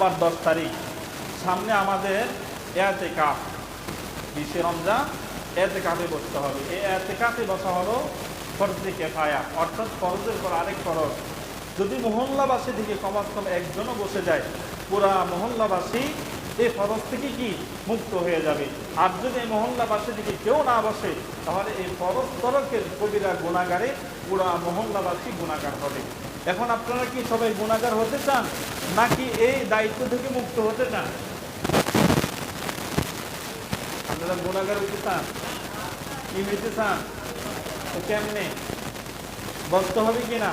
সোমবার 10 তারিখ সামনে আমাদের ইতিকাফ, 20 রমজান ইতিকাফে বসতে হবে। এই ইতিকাফে বসা হলো ফরজে কিফায়া, অর্থাৎ ফরজের পর আরেক ফরজ। যদি মহল্লাবাসী থেকে কমাস কম একজনও বসে যায়, পুরা মহল্লাবাসী এই ফরজ থেকে কি মুক্ত হয়ে যাবে। আর যদি এই মহল্লাবাসী থেকে কেউ না বসে, তাহলে এই ফরজ তরকের কবিরা গুনাহগারে পুরা মহল্লাবাসী গুনাহগার হবে। এখন আপনারা কি সবাই গুনাহগার হতে চান, নাকি এই দায়িত্ব থেকে মুক্ত হতে চান? আপনারা গুনাহগার হতে চান? কি হইতে চান? তো কেমনে বসতে হবে কিনা?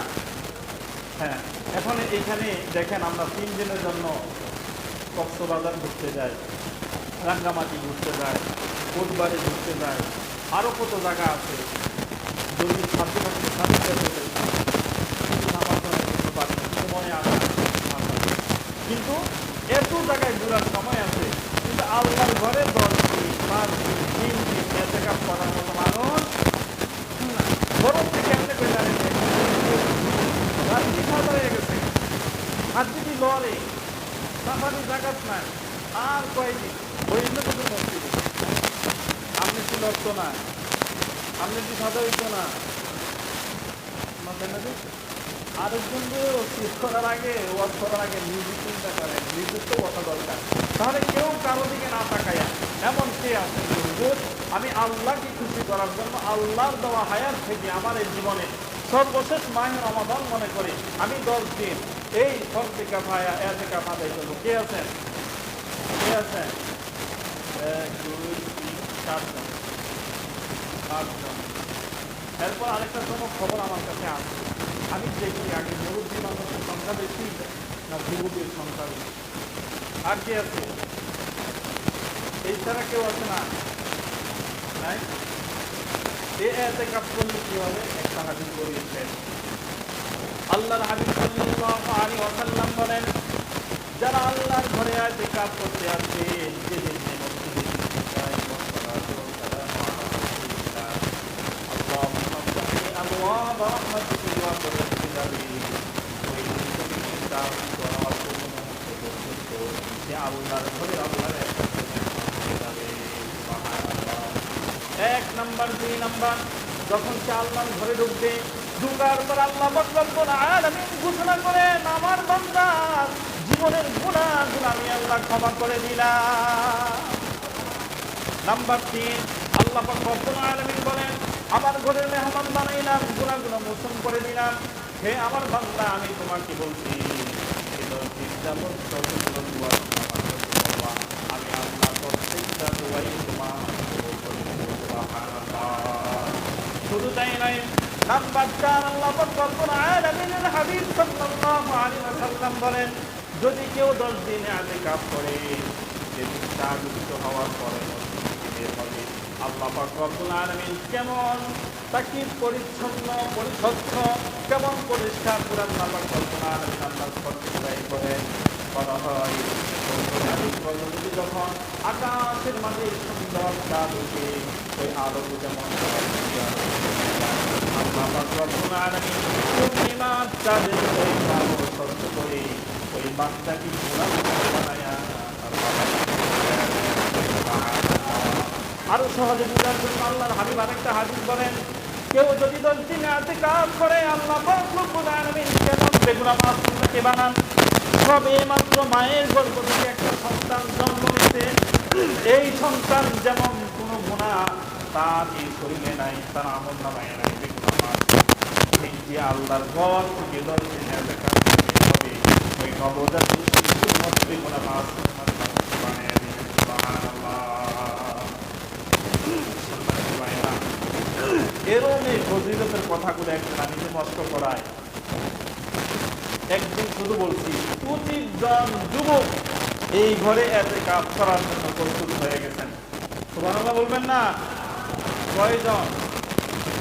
হ্যাঁ, এখন এখানে দেখেন আমরা 3 দিনের জন্য কক্সবাজার ঘুরতে যাই, রাঙ্গামাটি ঘুরতে যাই, কোটবাড়ি ঘুরতে যাই, আরো কত জায়গা আছে। যদি সময় আসে, কিন্তু এত জায়গায় ঘোরার সময় আছে, কিন্তু আল্লাহর ঘরে 10 দিন 5 দিন 3 দিন ইতিকাফ করার মতো মানুষ বরং কেমনে করে জানেন, রাত্রি খাওয়া হয়ে গেছে, আর যদি লড়ে সাফারি জাগাত নাই, আর কয়দিন ওই কিন্তু মসজিদে আপনি কি লড়তো না, আপনি কি সাদা হইতো না। আরেকজন করার আগে ওয়াজ করার আগে নিজে চিন্তা করেন, নিজের তো কথা দরকার। তাহলে কেউ কারো দিকে না তাকায়া এমন কে আছে আমি আল্লাহকে খুশি করার জন্য আল্লাহর দেওয়া হায়াত থেকে আমার এই জীবনে সর্বশেষ মাহে রমাদান মনে করি আমি 10 দিন এই ফরজে কিফায়া ইতিকাফ আদায় করবো। কে আছেন? কে আছেন? 1 2 3 4 জন, 8 জন। এরপর আরেকটা খবর আমার কাছে আসছে, আমি দেখি আগে মুরব্বী মানুষের সংখ্যা বেশি না যুবকের সংখ্যা বেশি? আর কে আছে? এই ছাড়া কেউ আছে না? নাই? এই ইতিকাফ করলে কি হবে? একটা হাদিস বলেছেন আল্লাহর হাবিব সাল্লাল্লাহু আলাইহি ওয়াসাল্লাম বলেন, যারা আল্লাহর ঘরে ইতিকাফ করতে আসে নিজেদের এক নাম্বার 2 নাম্বার যখন সে আল্লাহর ঘরে ঢুকবে, ঢুকার পর আল্লাহ রব্বুল আলামিন ঘোষণা করেন আমার বান্দা জীবনের গুনাহগুলো আমি আল্লাহ ক্ষমা করে দিলাম। নাম্বার 3 আল্লাহ রব্বুল আলামিন বলেন আমার ঘরের মেহমান বানাইলাম, গুনাহগুলো মোচন করে দিলাম। হে আমার বান্দা আমি তোমাকে বলছি আমি আল্লাহ প্রত্যেকটা দোয়াই তোমার। শুধু তাই নয়, নাম্বার 4 আল্লাহ রব্বুল আলামিনের হাবিব সাল্লাল্লাহু আলাইহি ওয়াসাল্লাম বলেন যদি কেউ 10 দিন ইতিকাফ করে, যেদিন তাগুত হওয়ার পরে বের হবে, আল্লাহ পাক রব্বুল আলামিন কেমন তাকে পরিচ্ছন্ন পরিচ্ছন্ন কেমন পরিষ্কার করে আল্লাহ পাক রব্বুল আলামিন আল্লাহর পরিচয় করে বলা হয়। যখন আকাশের মাঝে সুন্দর চাঁদ উঠে ওই আলো যেমন আল্লাহ পাক রব্বুল আলামিন পূর্ণিমার চাঁদের ওই আলো সহ্য করে ওই বান্দাকে বানায়া আরো সহজে বুঝার জন্য আল্লাহর হাবিব আরেকটা হাদিস বলেন কেউ যদি 10 দিন ইতিকাফ করে আল্লাহ পাক রব্বুল আলামিন কেমন বেগুনা মাসুমকে বানান। সবে মাত্র মায়ের গর্ভ থেকে একটা সন্তান জন্ম নিতে, এই সন্তান যেমন কোনো গুনাহ তার এই শরীরে নাই, তার আমল নামায় নাই, বেগুনা মাস ঠিক যে আল্লাহর ঘর থেকে 10 দিন ইতিকাফ করতে হবে ওই নবজাত শিশুর মধ্যে বেগুনা মাস বানিয়ে দিবেন। সুবহানাল্লাহ। এরকম এই ফজিলতের কথাগুলো একদিন আমি যে নষ্ট করায় একদিন শুধু বলছি 25 জন যুবক এই ঘরে ইতিকাফ করার জন্য প্রস্তুত হয়ে গেছেন। সুবহানাল্লাহ বলবেন না? কয়জন?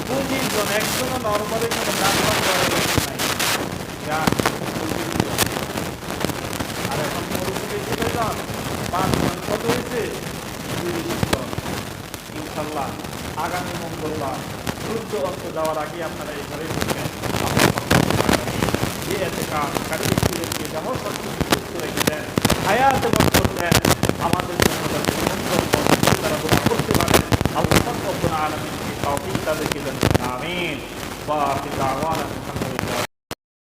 25 জন। একজনও নরমালি কোনো গান বান করে নাই, গান 25 জন। আর এখন মুরব্বী কয়জন? 5 জন। কত হয়েছে? 30 জন। ইনশাআল্লাহ আগামী মঙ্গলবার সূর্য অস্ত যাওয়ার আগে আপনারা এই ঘরে ঢুকবেন। ইতিকাফকারী ব্যক্তিদেরকে যেমন সবকিছু সুস্থ রেখে দেন, হায়াতে বরকত দেন, আমাদের জন্য তাদের সুন্দর মত তারা দোয়া করতে পারেন। আল্লাহ রব্বুল আলামিন তৌফিক তাদেরকে দেন। আমিন। ওয়া আখিরু দাওয়ানা আলহামদুলিল্লাহ।